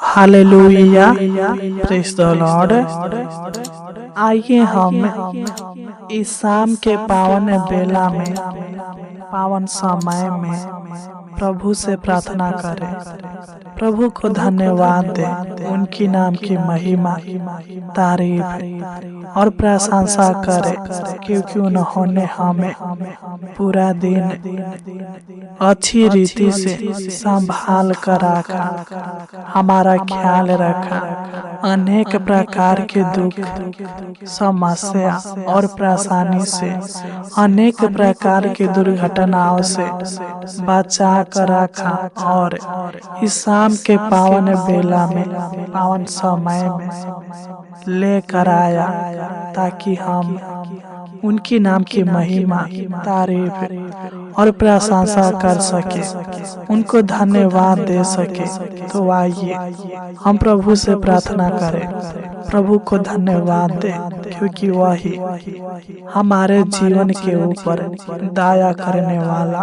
Hallelujah, praise the Lord. आइए हम इस शाम के पावन बेला में, पावन समय में प्रभु से प्रार्थना करें, प्रभु को धन्यवाद दें, उनकी नाम की महिमा, तारीफ और प्रशंसा करें, क्योंकि उन्होंने हमें पूरा दिन अच्छी रीति से संभाल कर रखा, हमारा ख्याल रखा। अनेक प्रकार के दुख, समस्या और परेशानी से, अनेक प्रकार के दुर्घटनाओं से बचा कर रखा और इस शाम के पावन बेला में, पावन समय में लेकर आया, ताकि हम उनकी नाम की महिमा, तारीफ और प्रशंसा कर सके, उनको धन्यवाद दे सके। तो आइए हम प्रभु से प्रार्थना करें, प्रभु को धन्यवाद दें, क्योंकि वही हमारे जीवन के ऊपर दया करने वाला,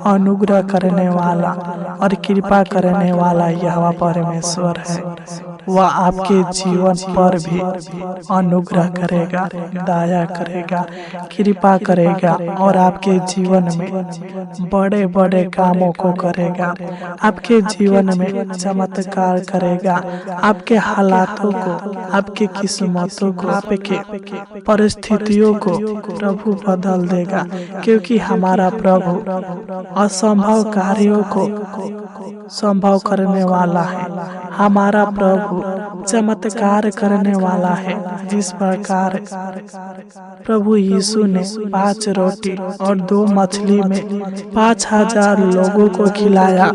अनुग्रह करने वाला और कृपा करने वाला यहोवा परमेश्वर है। वह आपके जीवन पर भी अनुग्रह करेगा, दया करेगा, कृपा करेगा और आपके जीवन में बड़े बड़े कामों को करेगा, आपके जीवन में चमत्कार करेगा, आपके हालातों को, आपके किस्मतों को, आपके परिस्थितियों को प्रभु बदल देगा, क्योंकि हमारा प्रभु असंभव कार्यों को संभव करने वाला है। हमारा प्रभु चमत्कार करने वाला है। जिस प्रकार प्रभु यीशु ने 5 रोटी और 2 मछली में 5000 लोगों को खिलाया,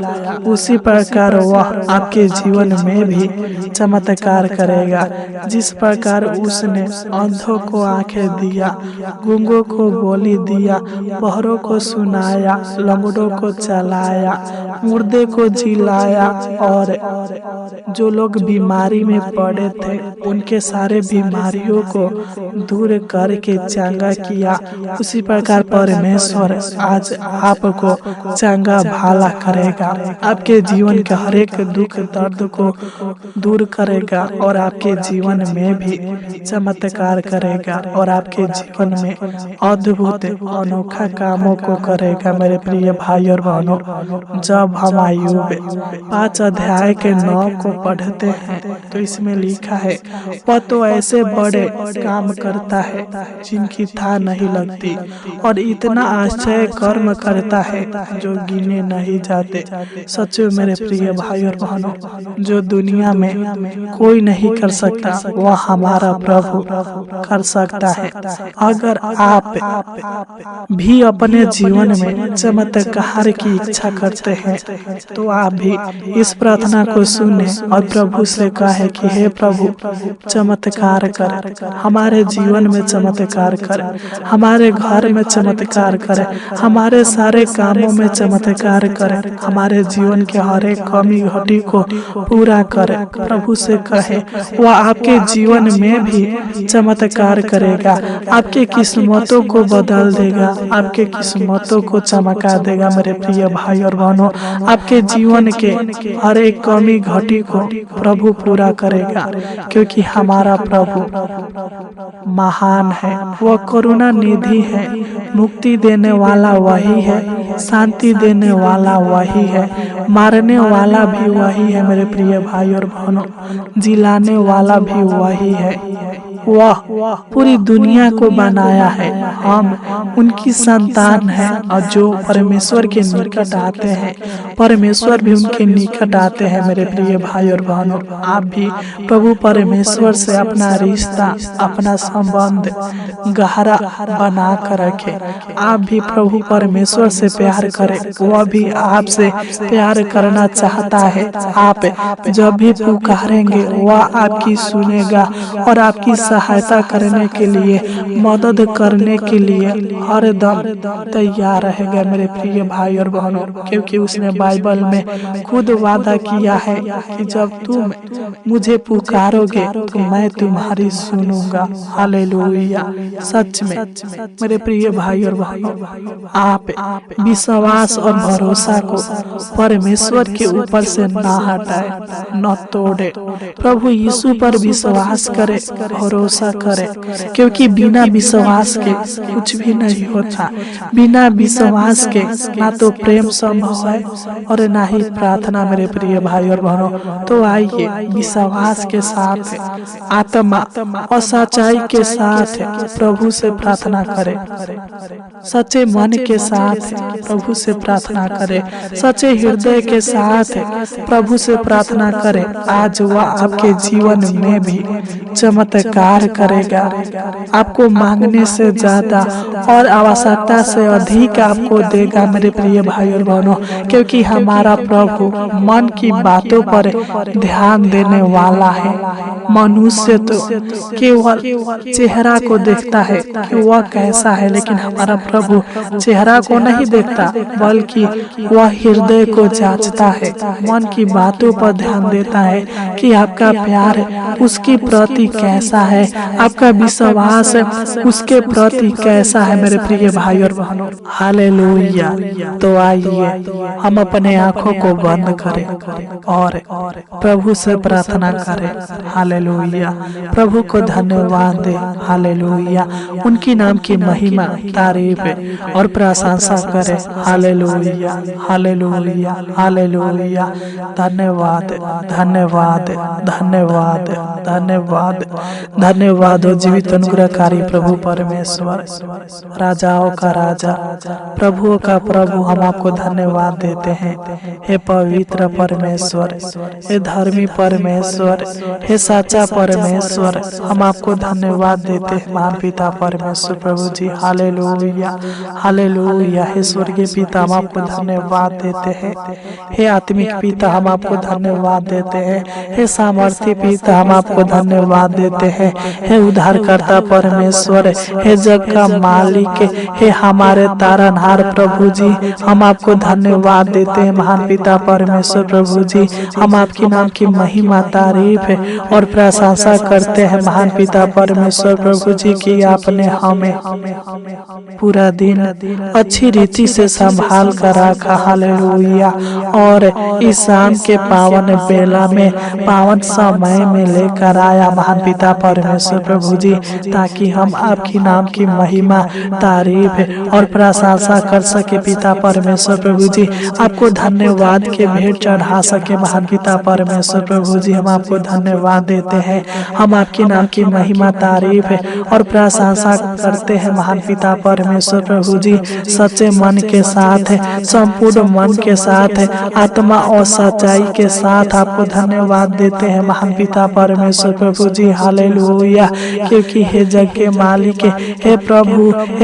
उसी प्रकार वह आपके जीवन में भी चमत्कार करेगा। जिस प्रकार उसने अंधों को आंखें दिया, गूंगों को बोली दिया, बहरों को सुनाया, लंगड़ों को चलाया, मुर्दे को जिलाया और जो लोग बीमारी में पड़े थे उनके सारे बीमारियों को दूर करके चंगा किया, उसी प्रकार परमेश्वर आज आपको चंगा भला करेगा, आपके जीवन के हर एक दुख दर्द को दूर करेगा और आपके जीवन में भी चमत्कार करेगा और आपके जीवन में अद्भुत अनोखा कामों को करेगा। मेरे प्रिय भाई और बहनों, जब हम अय्यूब 5 अध्याय के 9 को पढ़ते हैं तो इसमें लिखा है, वह तो ऐसे बड़े काम करता है जिनकी था नहीं लगती और इतना आश्चर्य कर्म करता है जो गिने नहीं जाते। सच्चे मेरे प्रिय भाई और बहनों, जो दुनिया में कोई नहीं कर सकता वह हमारा प्रभु कर सकता है। अगर आप भी अपने जीवन में चमत्कार की इच्छा करते हैं तो आप भी इस प्रार्थना को सुने और प्रभु से कहे कि हे प्रभु, चमत्कार कर, हमारे जीवन में चमत्कार कर, हमारे घर में चमत्कार कर, हमारे सारे कामों में चमत्कार कर, हमारे जीवन के हर एक कमी घटी को पूरा कर। प्रभु से कहे, वह आपके जीवन में भी चमत्कार करेगा, आपके किस्मतों को बदल देगा, आपके किस्मतों को चमका देगा। मेरे प्रिय भाई और बहनों, आपके जीवन के हर एक कमी घटी को प्रभु पूरा करेगा, क्योंकि हमारा प्रभु महान है, वह करुणा निधि है, मुक्ति देने वाला वही है, शांति देने वाला वही है, मारने वाला भी वही है। मेरे प्रिय भाई और बहनों, जिलाने वाला भी वही है। वह पूरी दुनिया को बनाया है, हम उनकी संतान हैं और जो परमेश्वर के निकट आते हैं परमेश्वर भी उनके निकट आते हैं। मेरे प्रिय भाई और बहनों, आप भी प्रभु परमेश्वर से अपना रिश्ता, अपना संबंध गहरा बना कर रखें। आप भी प्रभु परमेश्वर से प्यार करें, वह भी आपसे प्यार करना चाहता है। आप जब भी पुकारेंगे वह आपकी सुनेगा और आपकी सहायता करने के लिए, मदद करने के लिए हर दम तैयार रहेगा मेरे प्रिय भाई और बहनों, क्योंकि उसने बाइबल में खुद वादा किया है कि जब तुम मुझे पुकारोगे तो मैं तुम्हारी सुनूंगा। हालेलुया। सच में मेरे प्रिय भाई और बहनों, आप विश्वास और भरोसा को परमेश्वर के ऊपर से ना हटाए, न तोड़े। प्रभु यीशु पर विश्वास करे, भरोसा करे, क्योंकि बिना विश्वास के कुछ भी नहीं होता। बिना विश्वास के ना तो प्रेम संभव है और ना ही प्रार्थना मेरे प्रिय भाई और बहनों। तो आइए विश्वास के साथ, आत्मा और सच्चाई के साथ प्रभु से प्रार्थना करें। सच्चे मन के साथ प्रभु से प्रार्थना करें, सच्चे हृदय के साथ प्रभु से प्रार्थना करें। आज वह आपके जीवन में भी चमत्कार करेगा। आपको मांगने से ज्यादा और आवश्यकता से अधिक आपको देगा मेरे प्रिय भाई और बहनों, क्योंकि हमारा प्रभु मन की बातों पर ध्यान देने वाला है। मनुष्य तो केवल चेहरा को देखता है कि वह कैसा है, लेकिन हमारा प्रभु चेहरा को नहीं देखता, बल्कि वह हृदय को जांचता है, मन की बातों पर ध्यान देता है कि आपका प्यार उसके प्रति कैसा है, आपका विश्वास उसके प्रति कैसा है मेरे प्रिय भाई और बहनों। हालेलुया। तो आइए हम अपने आंखों को बंद करें और प्रभु से प्रार्थना करें। हालेलुया। प्रभु को धन्यवाद दे। हालेलुया। उनकी नाम की महिमा, तारीफ और प्रशंसा करें। Hallelujah, hallelujah, hallelujah. धन्यवाद, धन्यवाद, धन्यवाद, धन्यवाद, धन्यवाद ओ जीवित अनुग्रहकारी प्रभु परमेश्वर, राजाओं का राजा, प्रभुओं का प्रभु, हम आपको धन्यवाद देते हैं। हे पवित्र परमेश्वर, हे धर्मी परमेश्वर, हे सच्चा परमेश्वर, हम आपको धन्यवाद देते हैं महान पिता परमेश्वर प्रभु जी। Hallelujah, hallelujah. हे स्वर्गीय पिता, हम आपको धन्यवाद देते हैं। हे आत्मिक पिता, हम आपको धन्यवाद देते हैं। हे सामर्थी पिता, हम आपको धन्यवाद देते हैं। हे उद्धारकर्ता परमेश्वर, हे जग का मालिक, हे हमारे तारनहार प्रभु जी, हम आपको धन्यवाद देते हैं महान पिता परमेश्वर प्रभु जी। हम आपके नाम की महिमा, तारीफ और प्रशंसा करते हैं महान पिता परमेश्वर प्रभु जी की आपने हमें पूरा दिन अच्छी रीति से संभाल कर रखा। हालेलुया। और इस शाम के पावन बेला में, पावन समय में लेकर आया महान पिता परमेश्वर प्रभु जी, ताकि हम आपकी नाम की महिमा, तारीफ और प्रशंसा कर सके पिता परमेश्वर प्रभु जी। आपको धन्यवाद के भेंट चढ़ा सके महान पिता परमेश्वर प्रभु जी। हम आपको धन्यवाद देते हैं। हम आपके नाम की महिमा, तारीफ और प्रशंसा करते हैं महान पिता परमेश्वर प्रभु जी। सच्चे मन के साथ, संपूर्ण मन के साथ, आत्मा और सच्चाई के साथ आपको धन्यवाद देते हैं महान पिता परमेश्वर प्रभु जी। हालेलुया। क्योंकि हे जग के मालिक, हे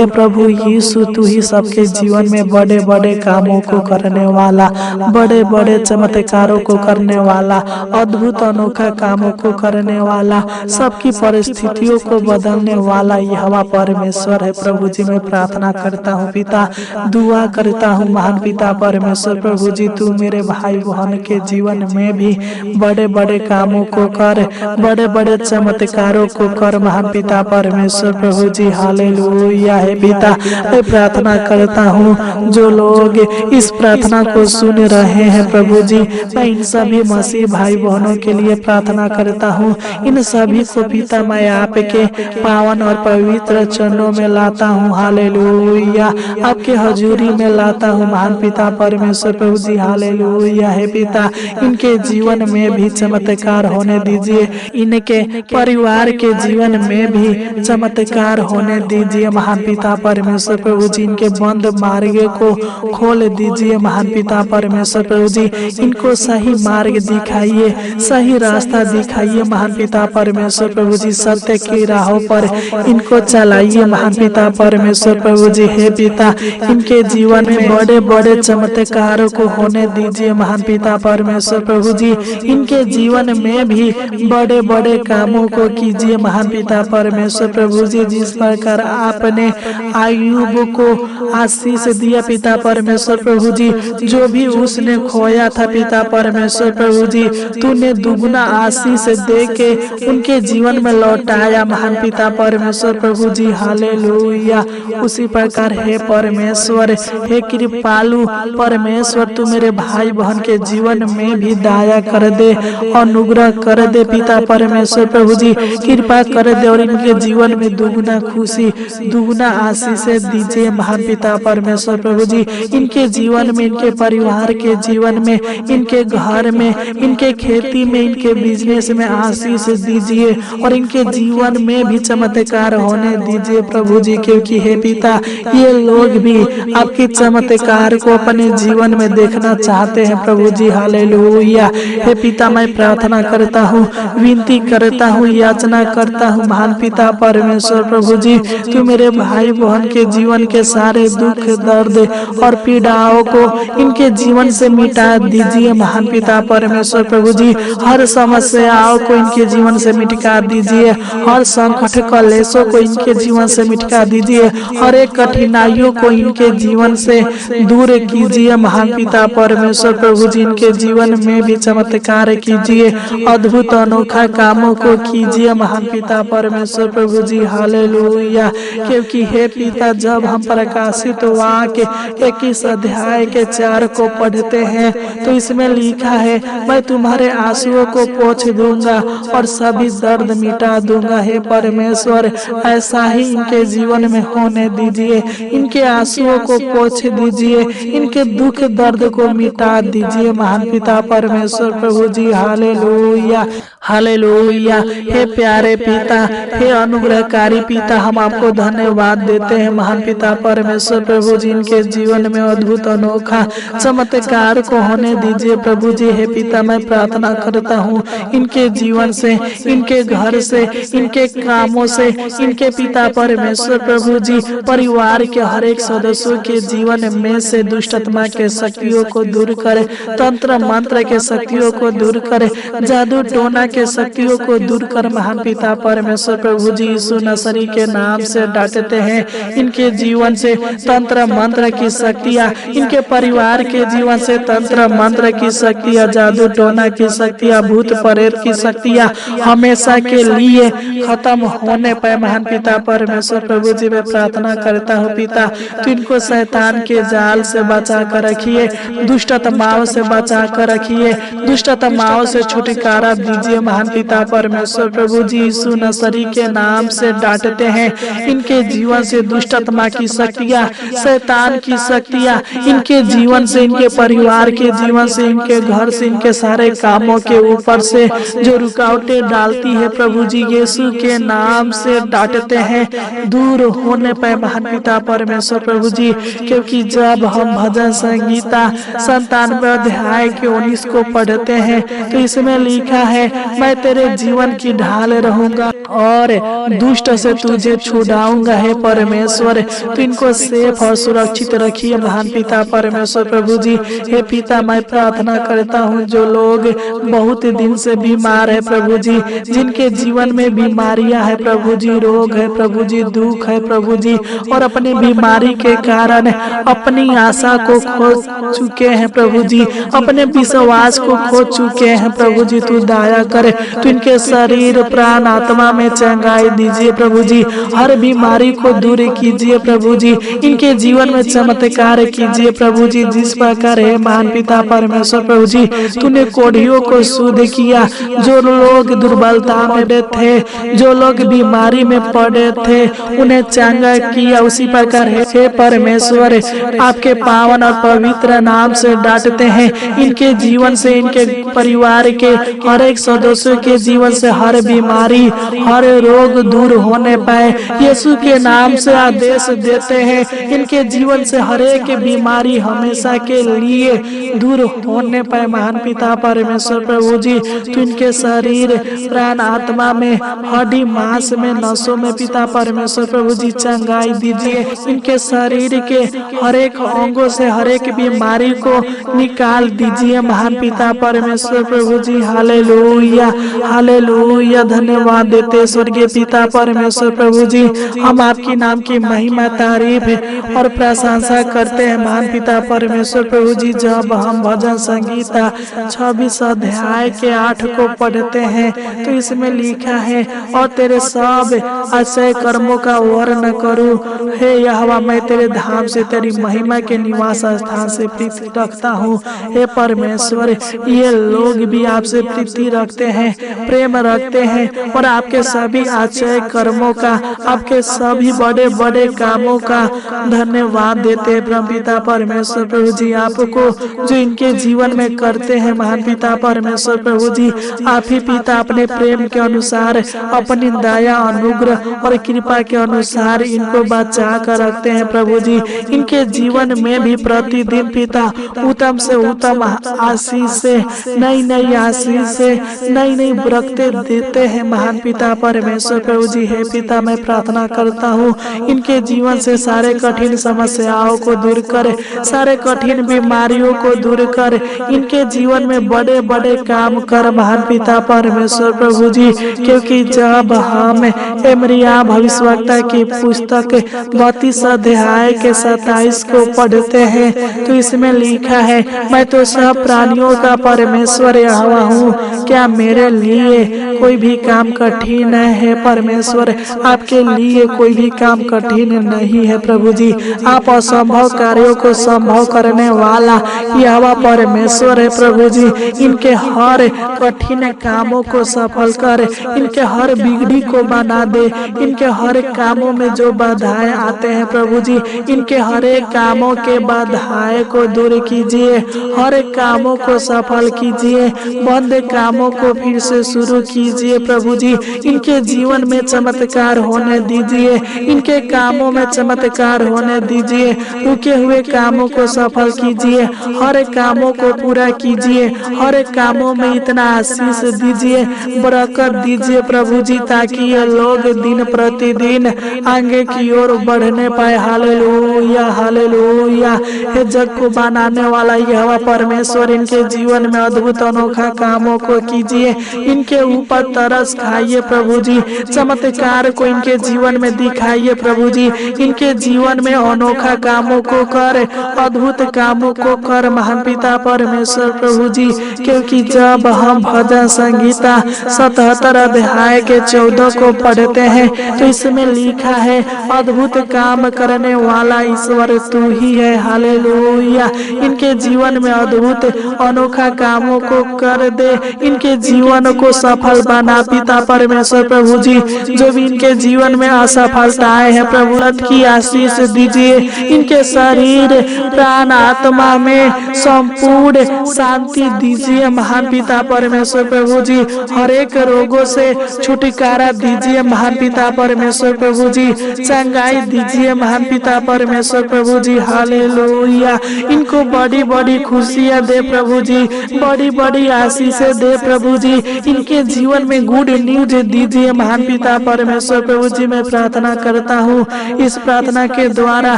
प्रभु यीशु, तू ही सबके जीवन में बड़े बड़े कामों को करने वाला, बड़े बड़े चमत्कारों को करने वाला, अद्भुत अनोखा कामों को करने वाला, सबकी परिस्थितियों को बदलने वाला यहोवा परमेश्वर है प्रभु जी। मैं प्रार्थना करता हूँ पिता, दुआ करता हूँ महान पिता परमेश्वर प्रभु जी, तू मेरे भाई बहन के जीवन में भी बड़े बड़े कामों को कर, बड़े बड़े चमत्कारों को कर महान पिता परमेश्वर प्रभु जी। हालेलुया। है पिता, मैं प्रार्थना करता हूँ जो लोग इस प्रार्थना को सुन रहे हैं प्रभु जी, मैं इन सभी मसीह भाई बहनों के लिए प्रार्थना करता हूँ। इन सभी को पिता मैं आपके पावन और पवित्र चरणों में लाता हूँ। हालेलुया। आपके हजूरी में लाता हूँ महान पिता परमेश्वर प्रभु जी। हालेलुया। है पिता, इनके जीवन में भी चमत्कार होने दीजिए, इनके परिवार के जीवन में भी चमत्कार होने दीजिए महान पिता परमेश्वर प्रभु जी। इनके बंद मार्ग को खोल दीजिए महान पिता परमेश्वर प्रभु जी। इनको सही मार्ग दिखाइए, सही रास्ता दिखाइए महान पिता परमेश्वर प्रभु जी। सत्य की राहों पर इनको चलाइए महान पिता परमेश्वर प्रभु जी। हे पिता, इनके जीवन में बड़े बड़े चमत्कारों को होने दीजिए महान पिता परमेश्वर प्रभु जी। इनके जीवन में भी बड़े बड़े कामों को कीजिए कीजिए महान पिता परमेश्वर प्रभु जी। जिस प्रकार आपने आयुब को आशीष दिया पिता परमेश्वर प्रभु जी, जो भी उसने खोया था पिता परमेश्वर प्रभु जी, तूने दुगुना आशीष दे के उनके जीवन में लौटाया महान पिता परमेश्वर प्रभु जी। हालेलुया। उसी प्रकार हे परमेश्वर, हे कृपालु परमेश्वर, तू मेरे भाई बहन के जीवन में भी दया कर दे, अनुग्रह कर दे पिता परमेश्वर प्रभु जी, कृपा कर दे और इनके जीवन में दुगुना खुशी, दुगुना आशीष दीजिए महान पिता परमेश्वर प्रभु जी। इनके जीवन में, इनके परिवार के जीवन में, इनके घर में, इनके खेती में, इनके बिजनेस में आशीष दीजिए और इनके जीवन में भी चमत्कार होने दीजिए प्रभु जी। क्योंकि हे पिता, ये लोग भी आपके चमत्कार को अपने जीवन में देखना चाहते हैं प्रभु जी। हालेलुया। हे पिता, मैं प्रार्थना करता हूँ, विनती करता हूँ, याचना करता हूँ महान पिता परमेश्वर प्रभु जी, तू मेरे भाई बहन के जीवन के सारे दुख, दर्द और पीड़ाओं को इनके जीवन से मिटा दीजिए महान पिता परमेश्वर प्रभु जी। हर समस्याओं को इनके जीवन से मिटा दीजिए, हर संकट कलेशों को इनके जीवन से मिटा दीजिए, हर एक कठिनाइयों को इनके जीवन से दूर कीजिए महान पिता परमेश्वर प्रभु जी। इनके जीवन में भी चमत्कार कीजिए, अद्भुत अनोखा कामों को कीजिए महान पिता परमेश्वर प्रभु जी। हालेलुया। क्योंकि हे पिता, जब हम प्रकाशित वाक्य 21 अध्याय के 4 को पढ़ते हैं तो इसमें लिखा है, मैं तुम्हारे आंसुओं को पोंछ दूंगा और सभी दर्द मिटा दूंगा। हे परमेश्वर, ऐसा ही इनके जीवन में होने दीजिए, इनके आंसुओं को पोंछ दीजिए, इनके दुख दर्द को मिटा दीजिए महान पिता परमेश्वर प्रभु जी। Hallelujah, hallelujah. हे प्यारे पिता, हे अनुग्रहकारी पिता, हम आपको धन्यवाद देते हैं महान पिता परमेश्वर प्रभु जी। इनके जीवन में अद्भुत अनोखा चमत्कार को होने दीजिए प्रभु जी। हे पिता, मैं प्रार्थना करता हूँ, इनके जीवन से, इनके घर से, इनके कामों से, इनके पिता परमेश्वर प्रभु जी, परिवार के हर एक सदस्यों के जीवन में से दुष्ट आत्मा के शक्तियों को दूर करे, तंत्र मंत्र के शक्तियों को दूर करे, जादू टोना के शक्तियों को दूर कर महान पिता परमेश्वर प्रभु जी। यीशु नसरी के नाम से डांटते हैं, इनके जीवन से तंत्र मंत्र की शक्तियाँ, इनके परिवार के जीवन से तंत्र मंत्र की शक्तियाँ, जादू टोना की शक्तियाँ, भूत प्रेत की शक्तियाँ हमेशा के लिए खत्म होने पाए महान पिता परमेश्वर प्रभु जी। मैं प्रार्थना करता हूँ पिता, तो इनको शैतान के जाल से बचा कर रखिए, दुष्ट आत्माओं से बचा कर रखिए, दुष्ट आत्माओं से छुटकारा दीजिए महान पिता परमेश्वर प्रभु जी। यीशु नसरी के नाम से डांटते हैं, इनके जीवन से दुष्ट आत्मा की शक्तियाँ, शैतान की शक्तियाँ इनके जीवन से, इनके परिवार के जीवन से, इनके घर से, इनके सारे कामों के ऊपर से जो रुकावटें डालती है प्रभु जी, यीशु के नाम से डांटते हैं, दूर होने पाए महान पिता परमेश्वर प्रभु जी। क्योंकि जब हम भजन संगीता 97 अध्याय के 19 को पढ़ते हैं तो इसमें लिखा है, मैं तेरे जीवन की ढाल रहूंगा और दुष्ट से तुझे छुड़ाऊंगा। है परमेश्वर, तो इनको सेफ और सुरक्षित रखिए महान पिता परमेश्वर प्रभु जी। हे पिता, मैं प्रार्थना करता हूँ, जो लोग बहुत दिन से बीमार है प्रभु जी, जिनके जीवन में बीमारियां है प्रभु जी, रोग है प्रभु जी, दुख है प्रभु जी, और अपनी बीमारी के कारण अपनी आशा को खो चुके हैं प्रभु जी, अपने विश्वास को खो चुके हैं प्रभु जी, तू दया करे, तू इनके शरीर प्राण आत्मा में चंगाई दीजिए प्रभु जी, हर बीमारी को दूर कीजिए प्रभु जी, इनके जीवन में चमत्कार कीजिए प्रभु जी। जिस प्रकार है महान पिता परमेश्वर प्रभु जी, तूने कोढ़ियों को शुद्ध किया, जो लोग दुर्बलता में थे, जो लोग बीमारी में पड़े थे, उन्हें चंगा किया। उसी प्रकार है परमेश्वर, आपके पावन और पवित्र नाम से डांटते हैं, इनके जीवन से, इनके परिवार के हर एक सदस्यों के जीवन से हर बीमारी, हर रोग दूर होने पाए। यीशु के नाम से आदेश देते हैं, इनके जीवन से हर एक बीमारी हमेशा के लिए दूर होने पाए महान पिता परमेश्वर प्रभु जी। तो इनके शरीर प्राण आत्मा में, हड्डी मांस में, नसों में पिता परमेश्वर प्रभु जी चंगाई दीजिए। इनके शरीर के हर एक अंगों से हर एक बीमारी को निकाल दीजिए महान पिता परमेश्वर प्रभु जी। Hallelujah, hallelujah. धन्यवाद देते देते स्वर्गीय पिता परमेश्वर प्रभु जी। हम आपकी नाम की महिमा तारीफ और प्रशंसा करते हैं महान पिता परमेश्वर प्रभु जी। जब हम भजन संगीता 26 अध्याय के 8 को पढ़ते हैं तो इसमें लिखा है, और तेरे सब अक्षय कर्मों का वर्ण करूं, हे यहोवा मैं तेरे धाम से तेरी महिमा के निवास स्थान से प्रीति रखता हूँ। हे परमेश्वर, ये लोग भी आपसे प्रीति रखते हैं, प्रेम रखते हैं और आपके सभी आश्चर्य कर्मों का, आपके सभी बड़े बड़े कामों का धन्यवाद देते हैं परमपिता परमेश्वर प्रभु जी। आपको जो इनके जीवन में करते हैं महान पिता परमेश्वर प्रभु जी, आप ही पिता अपने प्रेम के अनुसार, अपनी दया अनुग्रह और कृपा के अनुसार इनको बचा कर रखते हैं प्रभु जी। इनके जीवन में भी प्रतिदिन पिता उत्तम से उत्तम आशीष से, नई नई आशीष से, नई नई बरकतें देते हैं महान पिता परमेश्वर प्रभु जी। हे पिता, मैं प्रार्थना करता हूँ इनके जीवन से सारे कठिन समस्याओं को दूर कर, सारे कठिन बीमारियों को दूर कर, इनके जीवन में बड़े बड़े काम कर महान पिता परमेश्वर प्रभु जी। क्योंकि जब हम यिर्मयाह भविष्यवक्ता की पुस्तक 32 अध्याय के 27 को पढ़ते हैं तो इसमें लिखा है, मैं तो सब प्राणियों का परमेश्वर यहोवा हूँ, क्या मेरे लिए कोई भी काम कठिन है? परमेश्वर, आपके लिए कोई भी काम कठिन नहीं है प्रभु जी। आप असंभव कार्यों को संभव करने वाला यहोवा परमेश्वर है प्रभु जी। इनके हर कठिन कामों को सफल कर, इनके हर बिगड़ी को बना दे, इनके हर कामों में जो बाधाएं आते हैं प्रभु जी, इनके हर एक कामों के बाधाएं को दूर कीजिए, हर एक कामों को सफल कीजिए, बंद कामों को फिर से शुरू कीजिए प्रभु जी। इनके जीवन में चमत्कार होने दीजिए, इनके कामों में चमत्कार होने दीजिए, रुके हुए कामों को सफल कीजिए, हर एक कामों को पूरा कीजिए, हर एक कामों में इतना आशीष दीजिए, बरकत दीजिए प्रभु जी, ताकि ये लोग दिन प्रतिदिन आगे की ओर बढ़ने पाए। Hallelujah hallelujah. हे जग को बनाने वाला यहोवा परमेश्वर, इनके जीवन में अद्भुत अनोखा कामों को कीजिए, इनके ऊपर तरस खाइए प्रभु जी, चमत्कार को इनके जीवन में दिखाइए प्रभु जी, इनके जीवन में अनोखा कामों को कर, अद्भुत कामों को कर महान पिता परमेश्वर प्रभु जी। क्योंकि जब हम भजन संगीता 77 अध्याय के 14 को पढ़ते हैं तो इसमें लिखा है, अद्भुत काम करने वाला ईश्वर तू ही है। हालेलुया। इनके जीवन में अद्भुत अनोखा कामों को कर दे, इनके जीवन को सफल बना पिता परमेश्वर प्रभु जी। जो भी इनके जीवन में असफलताएं हैं प्रभु, की आशीष दीजिए, इनके शरीर प्राण आत्मा में संपूर्ण शांति दीजिए महान पिता परमेश्वर प्रभु जी। हर एक रोगों से छुटकारा दीजिए महान पिता परमेश्वर प्रभु जी, चंगाई दीजिए महान पिता परमेश्वर प्रभु जी। हालेलुया। इनको बड़ी बड़ी खुशियां दे प्रभु जी, बड़ी बड़ी आशीषें दे प्रभु जी, इनके जीवन में गुड न्यूज दीजिए महान पिता परमेश्वर प्रभु जी। मैं प्रार्थना करता हूँ इस प्रार्थना के द्वारा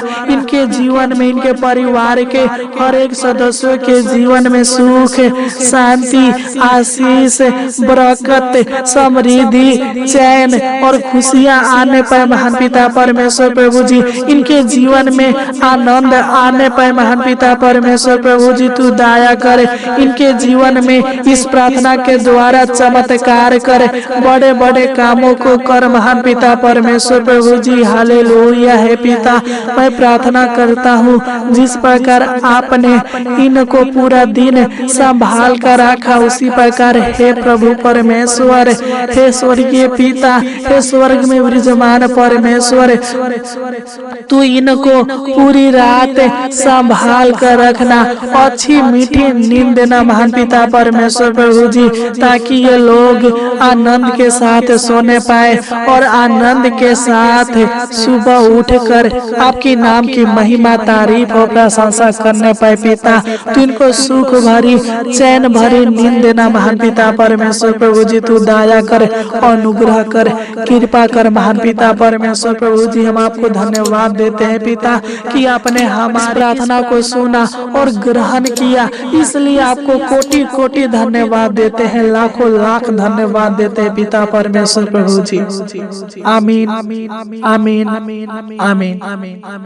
इनके जीवन में, इनके परिवार के हर एक सदस्यों के जीवन में सुख, शांति, आशीष, बरकत, समृद्धि, चैन और खुशियां आने पाए महान पिता परमेश्वर प्रभु जी। इनके जीवन में आनंद आने पाए महान पिता परमेश्वर प्रभु जी। तू दया कर, इनके जीवन में इस प्रार्थना के द्वारा चमत्कार कर, बड़े बड़े कामों को कर महान पिता परमेश्वर प्रभु जी। हालेलुया। है पिता, मैं प्रार्थना करता हूँ जिस प्रकार आपने इनको पूरा दिन संभाल कर रखा, उसी प्रकार हे प्रभु परमेश्वर, हे स्वर्गीय पिता, हे स्वर्ग में विराजमान परमेश्वर, तू इनको पूरी रात संभाल कर रखना, अच्छी मीठी नींद देना महान पिता परमेश्वर प्रभु जी, ताकि ये लोग आनंद के साथ सोने पाए और आनंद के साथ सुबह उठकर आपकी नाम की महिमा, तारीफ और प्रशंसा करने पाए। पिता, तू इनको सुख भरी, चैन भरी नींद देना महान पिता परमेश्वर प्रभु जी। तू दया कर, अनुग्रह कर, कृपा कर महान पिता परमेश्वर प्रभु जी। हम आपको धन्यवाद देते हैं पिता कि आपने हमारी प्रार्थना को सुना और ग्रहण किया, इसलिए आपको कोटि कोटि धन्यवाद देते हैं, लाखों लाख धन्यवाद देते हैं पिता पर परमेश्वर प्रभु जी। आमीन आमीन आमीन आमीन।